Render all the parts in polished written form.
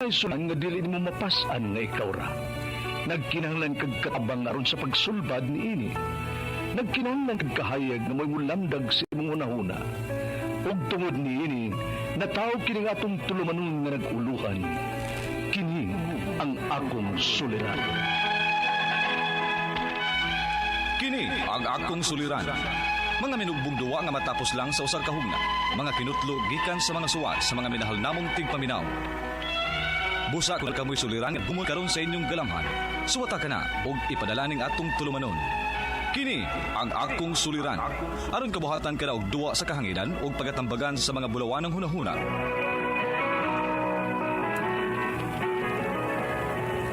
Ay sulang nga dili mo mapasan nga ikaw ra. Nagkinahanglan kag katabang aron sa pagsulbad ni ini. Nagkinahanglan kag kahayag na mo'y mulamdag sa imong unahuna. Ug tungod ni ini, natawag kini nga atong tulumanon nga nag-uluhan. Kini ang akong suliran. Kini ang akong suliran. Mga minugbong duwa nga matapos lang sa usag ka hugna. Mga kinutlo gikan sa mga suwat sa mga minahal namong tigpaminaw. Busa kung kamoy suliran nga bumol karon sa inyong galamhan. Suwata ka na og ipadala ning atong tulumanon. Kini ang akong suliran. Aron kabuhatan ka na og duwa sa kahanginan og pagatambagan sa mga bulawanang hunahuna.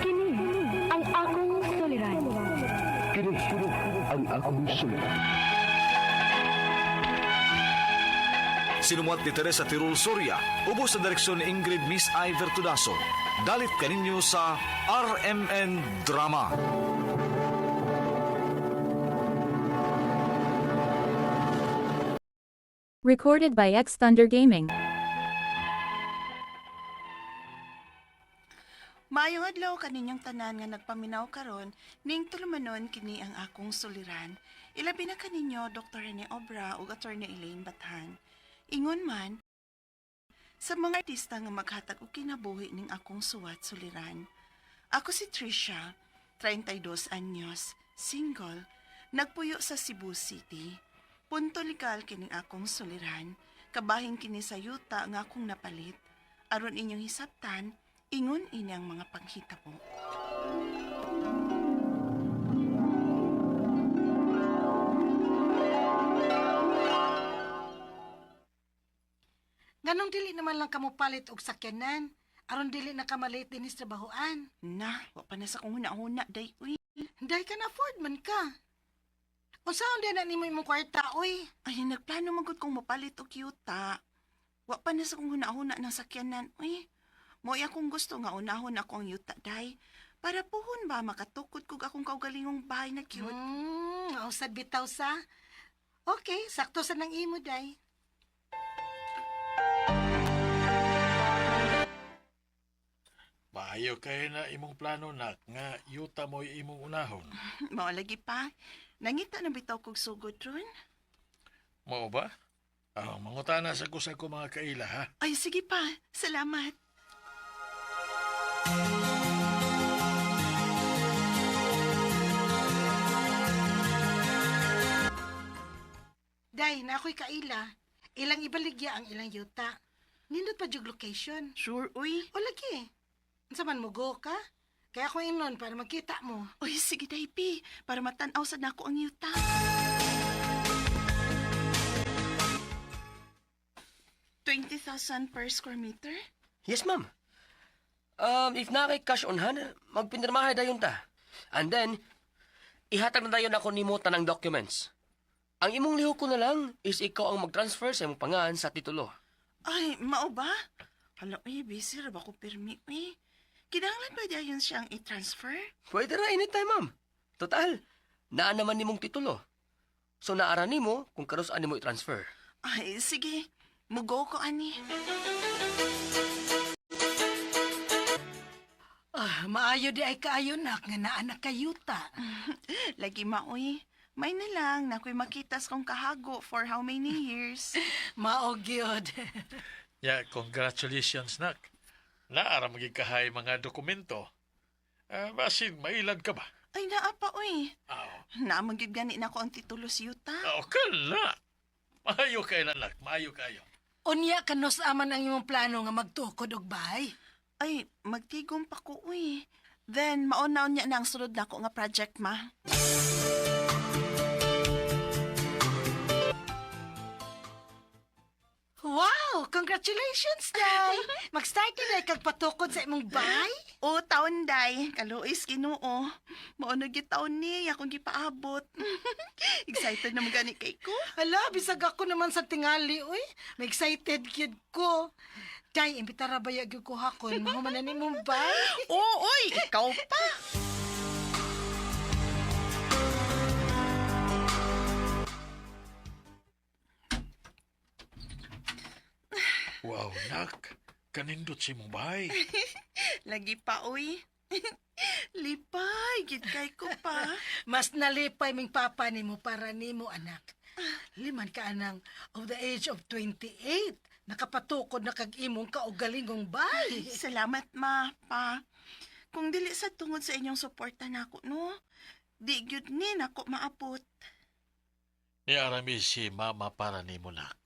Kini ang akong suliran. Kini ang akong suliran. Sinumat ni Teresa Tirul Soria, ubos sa direksyon ni Ingrid Miss Iver Tudaso. Dalit kaninyo sa RMN Drama. Recorded by X Thunder Gaming. Maayong adlaw kaninyong tanan nga nagpaminaw karon ning tulumanon kini ang akong suliran. Ilabi na kaninyo Dr. Rene Obra ug Attorney Elaine Bathan. Ingon man sa mga artista nga maghatag og kinabuhi ning akong suwat suliran. Ako si Trisha, 32 anyos, single, nagpuyo sa Cebu City. Punto legal kining akong suliran, kabahin kini sa yuta nga akong napalit. Aron inyong hisabtan, ingon ini ang mga panghitabo. Ganong dili naman lang kamo palit og sakyanan. Aron dili na kamalit din sa trabahoan. Na, wa pa na sa kong huna-huna, day, uy. Dahil ka na afford man ka. Unsaon din na nimo imong kwarta, oy? Ay, nagplano magod kong mapalit og yuta. Wa pa na sa kong huna-huna ng sakyanan, uy. Mo'y akong gusto nga unahon ako ang yuta, day. Para puhon ba makatukod kog akong kaugalingong bahay na cute. Ausad bitaw sa. Okay, sakto sa nang imo, day. Maayo kay na imong plano nak nga yuta mo imong unahon. Mao lagi pa. Nangita na bitaw kog sugod ron. Mao ba? Mangutana sa kusa ko mga kaila ha. Ay, sige pa. Salamat. Day, na ako'y kaila. Ilang ibaligya ang ilang yuta. Nindot pa jug location. Sure, uy. O lagi. Unsa man mo go ka? Kaya ako inon para magkita mo. Uy, sige, day, pi. Para matanaw sa nako ang yuta. $20,000 per square meter? Yes, ma'am. If na kay cash on hand, magpinirmahay dayon ta. And then, ihatag na dayon ako nimo tanang documents. Ang imong lihok ko na lang is ikaw ang mag-transfer sa imong pangalan sa titulo. Ay, mao ba? Hala, uy, busy ra ba ko permi, uy? Kinahanglan ba dayon siyang i-transfer? Pwede ra anytime, ma'am. Total, naa naman nimong titulo. So naara nimo kung karos ani mo i-transfer. Ay, sige. Mugo ko, ani. Maayo di ay kaayo nak nga naa na kayuta. Lagi maoy. May na lang na ako'y makitas kong kahago for how many years. Mao gyud. Ya, congratulations nak. Naara magikahay mga dokumento. Basin, mailad ka ba? Ay, naapa, uy. Oo. Naamagid gani na ko ang titulo si Yuta. Kala. Maayo kayo nak, maayo kayo. Unya kanos aman ang imong plano nga magtukod og bahay? Ay, magtigom pa ko, uy. Then, mauna niya na ang sunod na ko nga project, ma. Wow! Congratulations, Day! Mag-start na kag patukod sa imong bahay? O, taon, day. Kaluis, Ginoo. Mauna taon ni, akong gipaabot. Excited na magani kay ko. Hala, bisag ako naman sa tingali, uy. May excited kid ko. Day, imbitara ba yag ko hakon? Mahumanan ni mong bahay? Oo, uy, ikaw pa. Wow, nak. Kanindot si mong bahay. Lagi pa, uy. Lipay, gid kay ko pa. Mas nalipay ming papa nimo para nimo anak. Liman ka anang of the age of 28. Nakapatukod na kag imong kaugalingong bay. Salamat, ma, pa. Kung dili sa tungod sa inyong suporta nako, no? Di gyud ni nako maapot. Niarami si mama para nimo nak.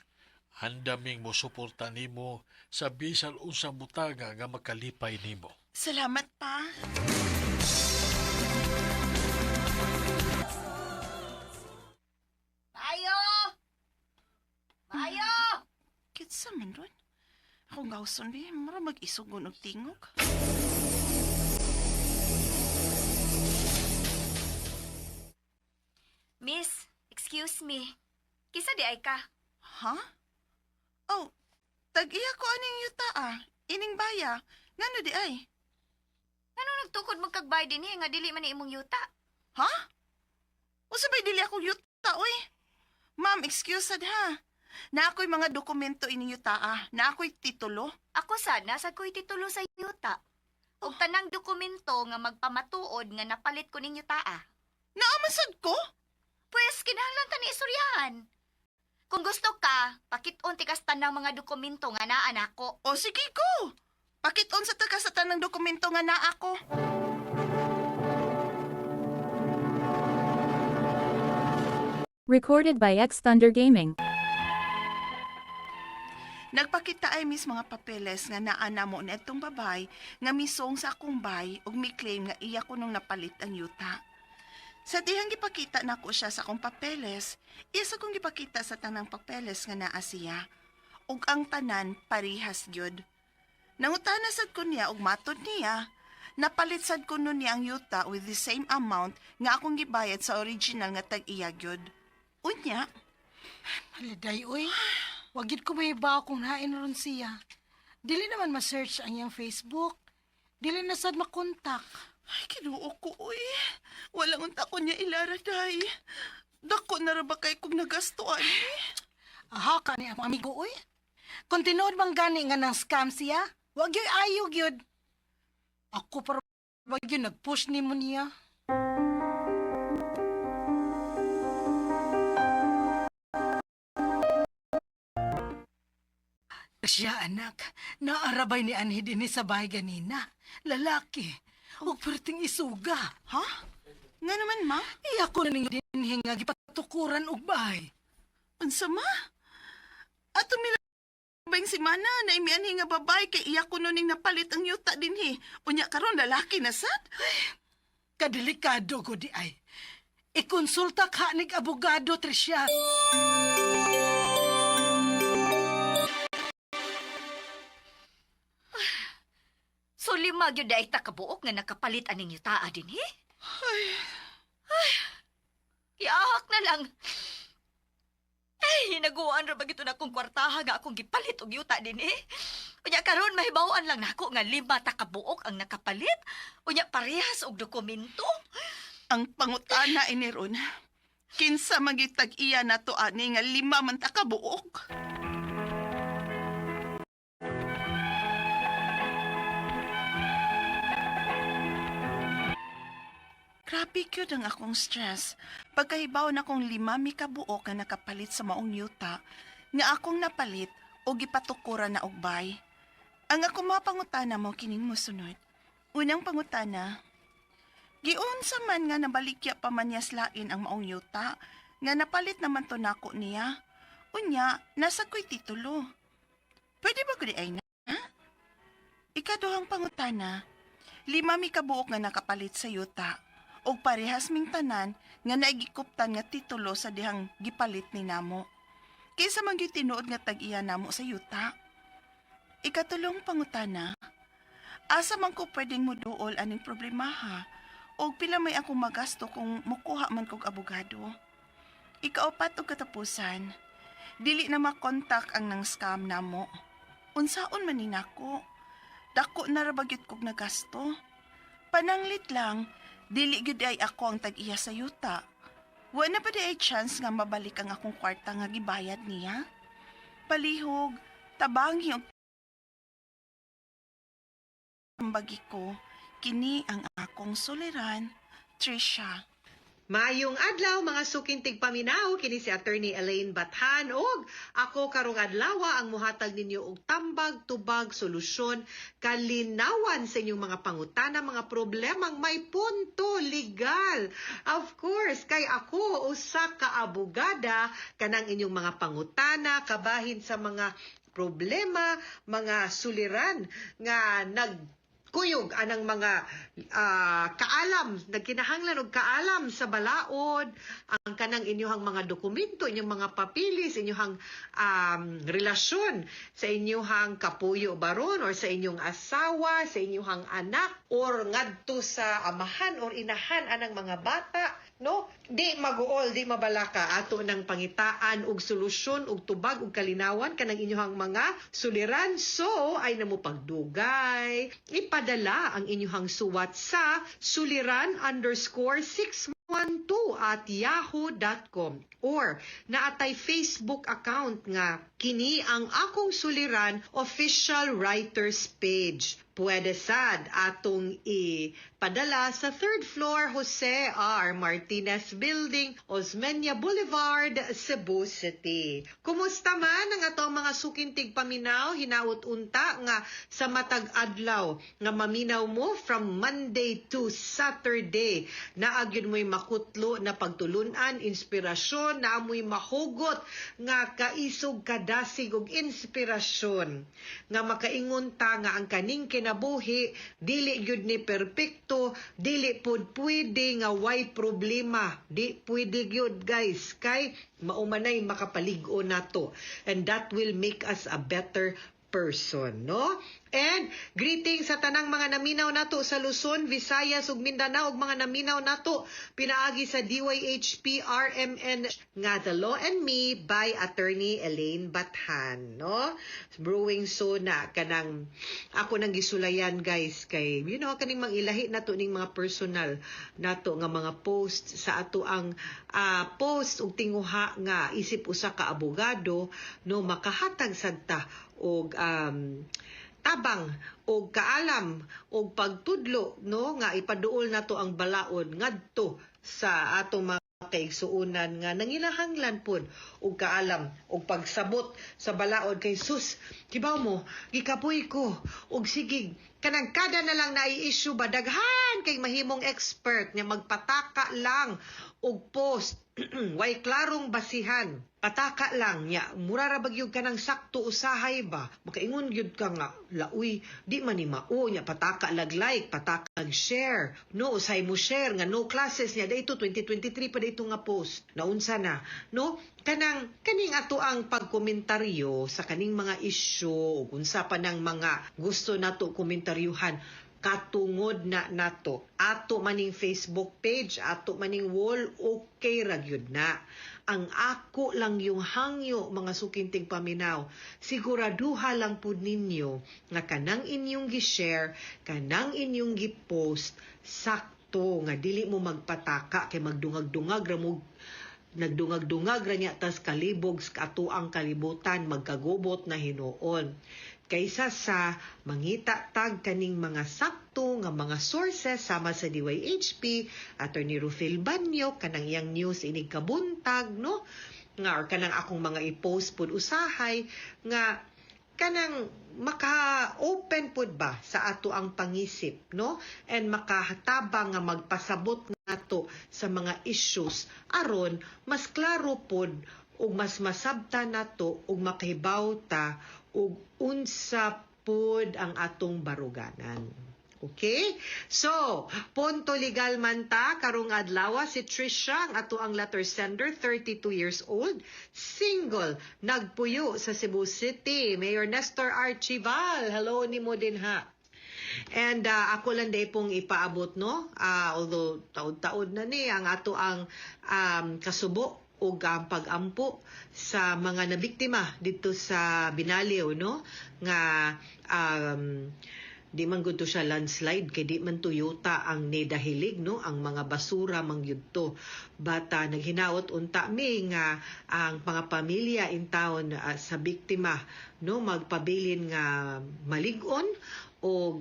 Handaming mo suporta nimo sa bisan unsang butaga nga makalipay nimo. Salamat, pa. Mayo! Mayo! Kitsa man ron. Akong gawson di, mara mag-isugon og tingog. Miss, excuse me. Kisa di ay ka? Ha? Oh, tag-iya ko aning yuta Ining baya. Ngano di ay? Ano nagtukod magkagbay din nga dili man ni imong yuta? Ha? O sabay dili ako yuta, oy. Ma'am, excuse sad ha. Na ako'y mga dokumento ining yuta Na ako'y titulo. Ako sana sa ko'y titulo sa yuta. Ug tanang dokumento nga magpamatuod nga napalit ko ning yuta. Naamasad ko? Pues kinahanglan ta ni istoryahan. Kung gusto ka, pakit-on ti kas tanang mga dokumento nga naa nako. O sige ko. Pakit-on sa takasatan ng dokumento nga naa ako. Recorded by X Thunder Gaming. Nagpakita ay mis mga papeles nga naa na mo na itong babay nga misong sa akong bay ug mi claim nga iya ko nung napalit ang yuta. Sa dihang gipakita nako siya sa akong papeles, isa kong gipakita sa tanang papeles nga naa siya. Ug ang tanan parihas gyud. Nangutana sad ko niya ug matod niya, napalit sad ko nun niya ang yuta with the same amount nga akong gibayad sa original nga tag-iya gyud. Unya, Haliday, uy. Wagid ko may iba kung nain ron siya. Dili naman ma-search ang iyang Facebook. Dili na sad makontak. ay kinuo ko uy. Walang unta ko niya ilaraday. Dako na ra ba kay kong nagastuan Aha ka ni ang amigo, uy. Kung tinuod bang gani nga ng scam siya, wag yo'y ayog yun. Ako para wag yun nag-push ni mo niya. Siya anak, naarabay ni Anhi din sa bahay ganina. Lalaki, huwag perting isuga. Ha? Nga naman, ma? Iya ko na ninyo din nga gipatukuran og bahay. Unsa ma? At umilabang si Mana na imianhi nga babay kay iya ko nuning napalit ang yuta din hi. Unya karon lalaki na sad? Kadelikado ko di ay. Ikonsulta ka nig abogado, Tricia. So lima gyud ay takabuok nga nakapalit aning yutaa din he. Ay. Iahak na lang. Ay, hinaguan ra ba gito na akong kwartaha nga akong gipalit og yuta din eh. Unya karon mahibaw-an lang nako nga 5 takabuok ang nakapalit. Unya parehas og dokumento. Ang pangutana ini ron. Kinsa magitag iya na to ani nga 5 man ta ka buok. Grabe kyud ang akong stress. Pagkahibaw na kong 5 mi kabuok nga nakapalit sa maong yuta, nga akong napalit o gipatukuran na ugbay. Ang akong mga pangutana mo kining mosunod. Unang pangutana, giunsa man nga nabalikya pa man niya slain ang maong yuta, nga napalit naman to nako niya. Unya, nasa ko'y titulo. Pwede ba ko di ay na? Ikaduhang pangutana, 5 mi kabuok nga nakapalit sa yuta, o parehas ming tanan nga naigikuptan nga titulo sa dihang gipalit ni namo. Kaysa mangyay tinuod nga tag-iya namo sa yuta. Ikatulong pangutana, asa man ko pwedeng muduol aning problema ha, o pila may akong magasto kung mukuha man kog abogado. Ikaapat og katapusan, dili na makontak ang nang scam namo. Unsaon man ni nako? Dako na ra bagyud kog nagasto. Pananglit lang, dili gyud ay ako ang tag-iya sa yuta. Wa na pa di ay chance nga mabalik ang akong kwarta nga gibayad niya. Palihog, tabangi og Ambagi ko, kini ang akong suliran, Trisha. Maayong adlaw mga sukintig paminaw kini si Attorney Elaine Bathan og ako karong adlaw ang muhatag ninyo og tambag tubag solusyon kalinawan sa inyong mga pangutana mga problemang may punto legal. Of course, kay ako usa ka abogada kanang inyong mga pangutana kabahin sa mga problema, mga suliran nga kuyog anang mga kaalam, nagkinahanglan og kaalam sa balaod, ang kanang inyong mga dokumento, inyong mga papilis, inyong relasyon sa inyong kapuyo baron or sa inyong asawa, sa inyong anak or ngadto sa amahan or inahan anang mga bata, no? Di maguol, di mabalaka ato ng pangitaan og solusyon og tubag og kalinawan kanang inyong mga suliran. So ay namo pagdugay, ipadala ang inyong suwat sa suliran_612@yahoo.com or naatay Facebook account nga kini ang akong suliran official writers page. Pwede sad atong ipadala sa 3rd floor Jose R. Martinez Building, Osmeña Boulevard, Cebu City. Kumusta man ang atong mga sukintig paminaw, hinaut unta nga sa matag adlaw nga maminaw mo from Monday to Saturday. Naagyod mo'y makutlo na pagtulunan, inspirasyon, na amoy mahugot nga kaisog kadasig og inspirasyon nga makaingon ta nga ang kaning kinabuhi dili gyud ni perpekto, dili pud pwede nga way problema, di pwede gyud guys, kay maumanay makapalig-o nato, and that will make us a better person, no? And greetings sa tanang mga naminaw nato sa Luzon, Visayas ug Mindanao ug mga naminaw nato pinaagi sa DYHP RMN nga The Law and Me by Attorney Elaine Bathan, no? Brewing so na kanang ako nang gisulayan guys kay kaning mangilahi nato ning mga personal nato nga mga post sa ato ang post ug tinguha nga isip usa ka abogado no makahatag sadta og tabang og kaalam og pagtudlo no nga ipaduol nato ang balaod ngadto sa atong mga kaigsuonan nga nangilahanglan pod og kaalam og pagsabot sa balaod kay sus kibaw mo gikapoy ko og sige kanang kada na lang na i-issue ba daghan kay mahimong expert nga magpataka lang og post way klarong basihan pataka lang nya mura ra bagyog kanang sakto usahay ba makaingon gyud ka nga lauy di man ni mao nya pataka lag like pataka lag share no usay mo share nga no classes nya dayto 2023 pa dayto nga post naunsa na no kaning ato ang pagkomentaryo sa kaning mga issue ug unsa pa nang mga gusto nato komentaryuhan katungod na nato ato maning Facebook page ato maning wall okay ra gyud na ang ako lang yung hangyo mga sukinting paminaw siguraduha lang pud ninyo nga kanang inyong gi-share kanang inyong gi-post sakto nga dili mo magpataka kay magdungag-dungag ra mo nagdungag-dungag ra niya tas kalibog sa ato ang kalibutan magkagubot na hinuon kaysa sa mangita tag kaning mga sakto nga mga sources sama sa DYHP, Attorney Rufil Banyo, kanang iyang news inig kabuntag, no? Nga or kanang akong mga i-post pud usahay nga kanang maka-open pud ba sa ato ang pangisip, no? And makahatabang nga magpasabot nato sa mga issues aron mas klaro pud ug mas masabta nato ug makahibaw ta ug unsa pod ang atong baruganan. Okay? So, punto legal man ta karong adlaw si Trisha ang ato ang letter sender, 32 years old, single, nagpuyo sa Cebu City. Mayor Nestor Archival, hello nimo din ha. And ako lang day pong ipaabot no, although taod-taod na ni ang ato ang kasubo o ang pag-ampo sa mga nabiktima dito sa Binaliw, no? Nga di man gud to siya landslide kay di man Toyota ang nidahilig, no? Ang mga basura man gyud to. Bata naghinaot unta mi nga ang mga pamilya in town sa biktima, no? Magpabilin nga malig-on o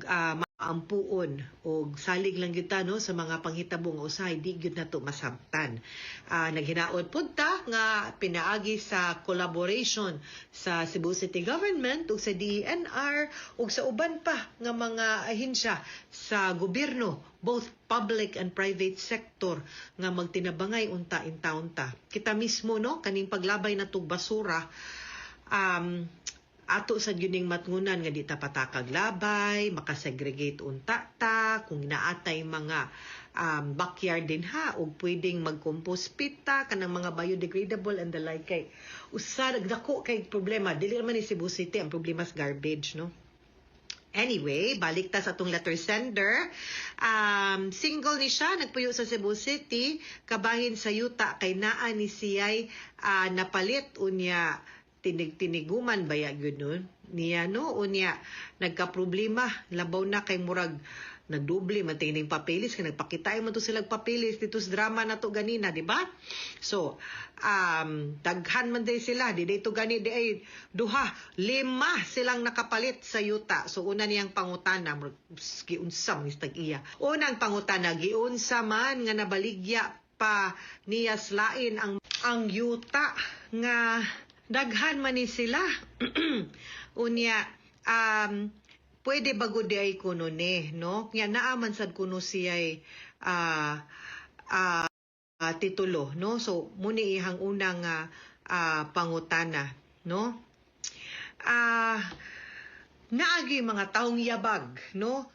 ampuon o salig lang gyud ta no sa mga panghitabo nga usahay di gyud nato masabtan. Naghinaot pud ta nga pinaagi sa collaboration sa Cebu City Government ug sa DENR ug sa uban pa nga mga ahensya sa gobyerno, both public and private sector nga magtinabangay unta in taon ta. Kita mismo no kaning paglabay natong basura ato sa gyuning matngunan nga di ta patakag labay, makasegregate unta ta, kung naatay mga backyard din ha, o pwedeng mag-compost pit ta, kanang mga biodegradable and the like kay. Usa, nagdako kay problema, dili naman ni Cebu City, ang problema sa garbage, no? Anyway, balik ta sa atong letter sender. Single ni siya, nagpuyo sa Cebu City, kabahin sa yuta, kay naa ni siya'y napalit unya tiniguman baya gyud nun niya no unya nagka-problema labaw na kay murag nagdoble man tining papeles kay nagpakitay man to silang papeles dito sa drama na to ganina di ba so daghan man day sila di to gani di ay duha lima silang nakapalit sa yuta so una niyang pangutana giunsa mis tag-iya unang pangutana giunsa man nga nabaligya pa niya slain ang yuta nga daghan man ni sila. Unya, pwede bago di ay kuno ni, no? Kaya naaman sad kuno siya'y titulo, no? So, muni ihang unang pangutana, no? Naagi mga taong yabag, no?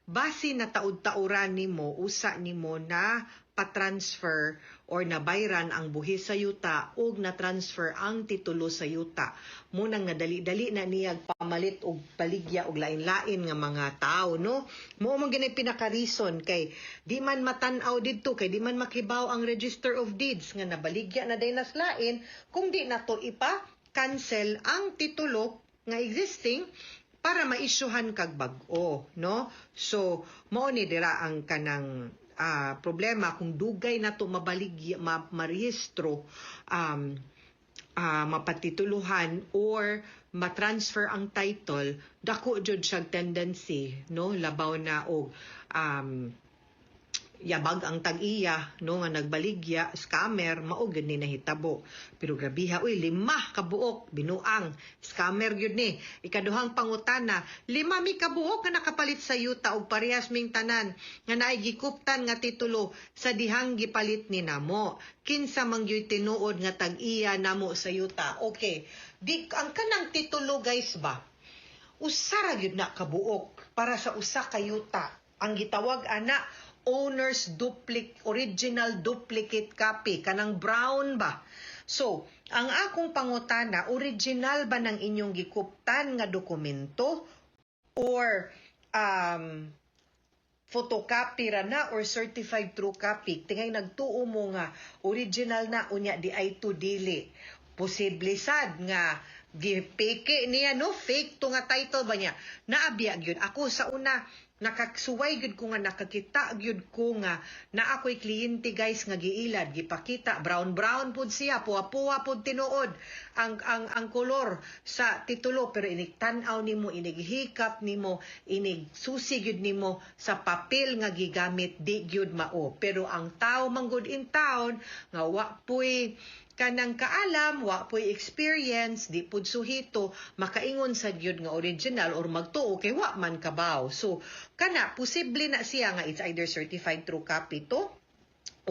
Base na taud-tauran nimo, usa nimo na pa-transfer or nabayran ang buhis sa yuta o na-transfer ang titulo sa yuta. Munang nadali-dali na niya pamalit og paligya og lain-lain nga mga tao, no? Mo man ginay pinaka-reason kay di man matan-aw didto kay di man makibaw ang Register of Deeds nga nabaligya na day naslain kung di na to ipa-cancel ang titulo nga existing para ma-issuehan kag bag-o, no? So, mao ni dira ang kanang problema kung dugay na to mabaligya marehistro mapatituluhan or matransfer ang title dako jud siya tendency no labaw na og yabag ang tag-iya no nga nagbaligya scammer mao gid ni nahitabo pero grabiha uy 5 kabuok binuang scammer gyud ni ikaduhang pangutana 5 mi kabuok nga nakapalit sa yuta og parehas ming tanan nga naay gikuptan nga titulo sa dihang gipalit ni namo kinsa man gyud tinuod nga tag-iya namo sa yuta okay di ang kanang titulo guys ba usa ra gyud na kabuok para sa usa ka yuta ang gitawag ana original duplicate copy kanang brown ba so ang akong pangutana original ba ng inyong gikuptan nga dokumento or photocopy ra na or certified true copy tingay nagtuo mo nga original na unya di ay to dili posible sad nga gipeke niya no fake to nga title ba niya naabya gyud ako sa una nakaksuway gyud ko nga nakakita gyud ko nga na ako'y kliyente guys nga giilad gipakita brown pud siya puwa pud tinuod ang kolor sa titulo pero inigtan-aw nimo inigihikap nimo inigsusi gyud nimo sa papel nga gigamit di gyud mao pero ang tao manggod in town nga wa puy kanang kaalam, wa po'y experience, di pud suhito, makaingon sa gyud nga original or magtuo kay wa man kabaw. So, kana, posible na siya nga it's either certified true copy to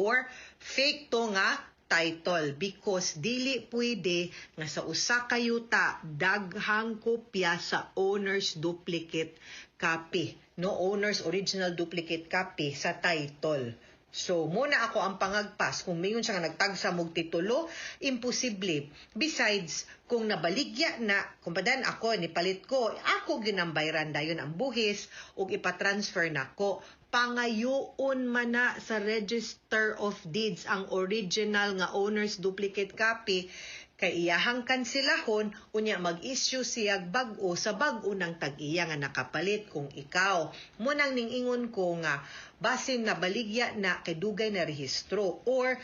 or fake to nga title because dili pwede nga sa usa ka yuta daghang kopya sa owner's duplicate copy. No owner's original duplicate copy sa title. So, muna ako ang pangagpas. Kung mayon siya nga nagtagsa mog titulo, imposible. Besides, kung nabaligya na, kung padan ako, nipalit ko, ako ginambayran dayon ang buhis o ipatransfer na ko. Pangayoon man na sa Register of Deeds ang original nga owner's duplicate copy kay iyahang kansilahon unya mag-issue siyag bag-o sa bag-o ng tag-iya nga nakapalit kung ikaw munang ningingon ko nga basin na baligya na kay dugay na rehistro or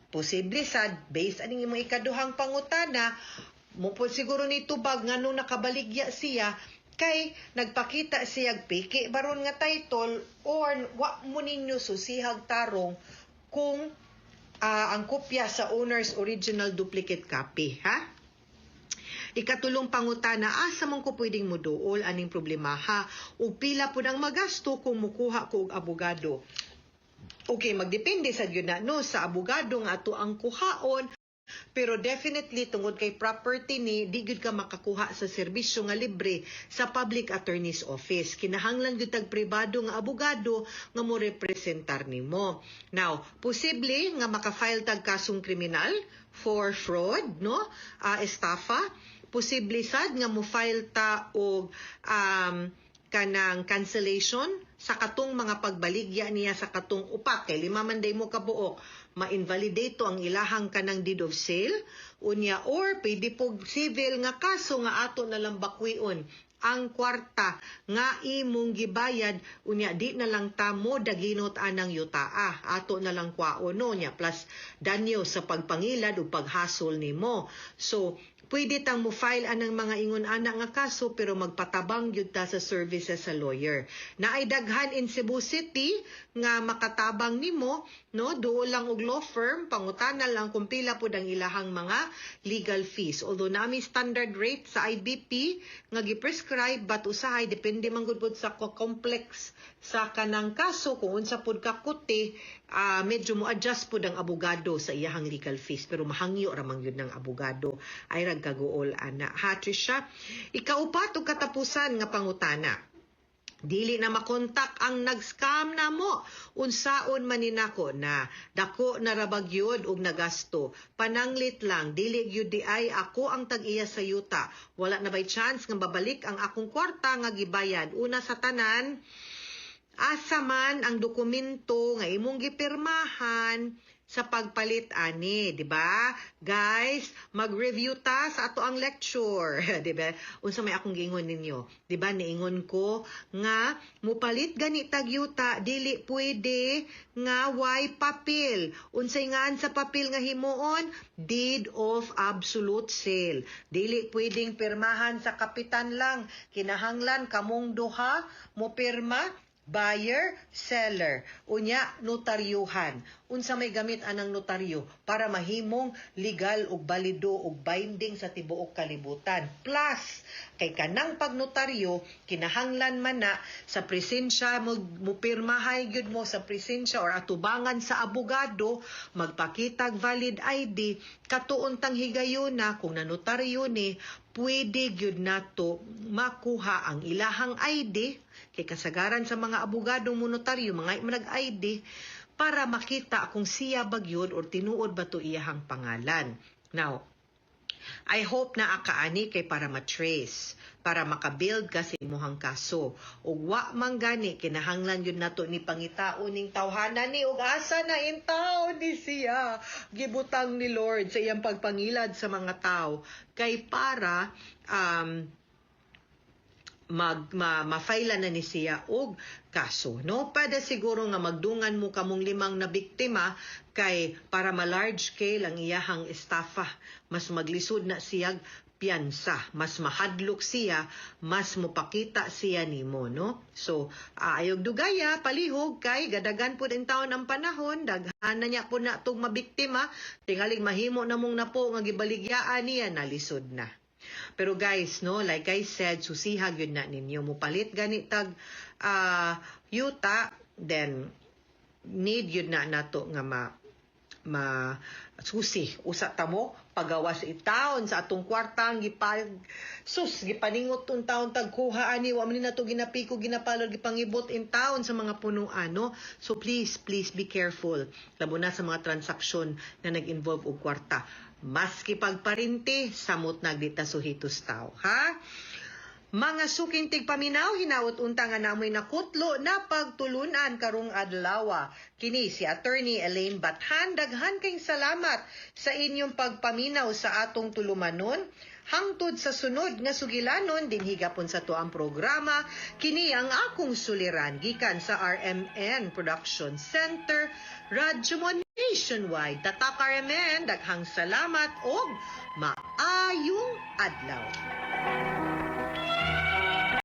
posible sad based aning imong ikaduhang pangutana mo po siguro ni tubag nga nung nakabaligya siya kay nagpakita siya piki baron nga title or wa mo ninyo susihag tarong kung ang kopya sa owner's original duplicate copy, ha? Ikatulong pangutana, asa man ko pwedeng muduol aning problema, ha? O pila po ng magasto kung mukuha ko og abogado. Okay, magdepende sa yun na, no? Sa abogado nga ato ang kuhaon, pero definitely tungod kay property ni di gyud ka makakuha sa serbisyo nga libre sa public attorney's office. Kinahanglan gyud tag pribado nga abogado nga mo representar nimo. Now, posible nga maka-file tag kasong kriminal for fraud, no? Estafa. Posible sad nga mo file ta og kanang cancellation sa katong mga pagbaligya niya sa katong upat kay 5 man day mo kabuok ma-invalidate to ang ilahang kanang deed of sale unya or pwede pog civil nga kaso nga ato na lang bakwion ang kwarta nga imong gibayad unya di na lang ta mo daginot anang yutaa ato na lang kwaon no nya plus danyo sa pagpangilad o paghasol nimo. So pwede tang mo file anang mga ingon ana nga kaso pero magpatabang gyud ta sa services sa lawyer. Naay daghan in Cebu City nga makatabang nimo, no? Duol lang og law firm, pangutana lang kung pila pud ang ilahang mga legal fees. Although nami standard rate sa IBP nga gi-prescribe but usahay depende man gud pud sa complex sa kanang kaso kung unsa pud ka kuti, medyo mo adjust pud ang abogado sa iyahang legal fees pero mahangyo ra man gyud ng abogado ay kaguol ana. Ha, Trisha? Ikaupat o katapusan nga pangutana. Dili na makontak ang nag-scam na mo. Unsaon maninako na dako na rabagyod og nagasto. Pananglit lang, dili gyud di ay ako ang tag-iya sa yuta. Wala na by chance nga babalik ang akong kwarta nga gibayad. Una sa tanan, asa man ang dokumento nga imong gipirmahan sa pagpalit ani, di ba? Guys, mag-review ta sa ato ang lecture, di ba? Unsa may akong giingon ninyo, di ba? Niingon ko nga mupalit gani tag yuta, dili pwede nga way papel. Unsay ngaan sa papel nga himuon? Deed of absolute sale. Dili pwedeng pirmahan sa kapitan lang. Kinahanglan kamong duha mo pirma, buyer, seller, unya notaryuhan. Unsa may gamit anang notaryo para mahimong legal ug balido ug binding sa tibuok kalibutan. Plus, kay kanang pagnotaryo kinahanglan man na sa presensya mo pirmahay gyud mo sa presensya or atubangan sa abogado magpakitag valid ID katuon tang higayuna kung nanotaryo ni pwede gyud nato makuha ang ilahang ID kay kasagaran sa mga abogadong monotaryo mga nag-ID para makita kung siya bagyod or tinuod ba to iyahang pangalan. Now, I hope na akaani kay para matrace, para makabuild ka sa imuhang kaso. O wa man gani, kinahanglan yun nato ni pangitao ning tawhana ni ug asa na in tao ni siya. Gibutang ni Lord sa iyang pagpangilad sa mga tao kay para ma-file na ni siya og kaso, no? Pada siguro nga magdungan mo kamong 5 na biktima kay para ma-large scale ang iyahang estafa, mas maglisod na siyag piyansa, mas mahadlok siya, mas mopakita siya nimo, no? So, ayog dugaya, palihog kay gadagan pud in taon ang panahon, daghan na niya po na itong mabiktima, tingaling mahimo na mong napo nga gibaligyaan niya, nalisod na. Pero guys, no, like I said, susihag yun na ninyo. Mupalit gani tag yuta, then need yun na nato nga susi. Usa ta mo, pagawas itaon sa atong kwartang gipaningot tong taon tagkuha ani, wa man na to ginapiko, ginapalod, gipangibot in taon sa mga punuan, no? So please be careful. Labo na sa mga transaksyon na nag-involve og kwarta. Maski pagparinti, samot nagdita suhitos tao, ha? Mga suking tigpaminaw, hinawot unta nga namoy nakutlo na pagtulunan karong adlaw. Kini si Attorney Elaine Bathan, daghan kayong salamat sa inyong pagpaminaw sa atong tulumanon. Hangtod sa sunod nga sugilanon, dinhigapon sa to ang programa, kini ang akong suliran, gikan sa RMN Production Center, Radyo Mo Nationwide. Tatak RMN, daghang salamat o maayong adlaw.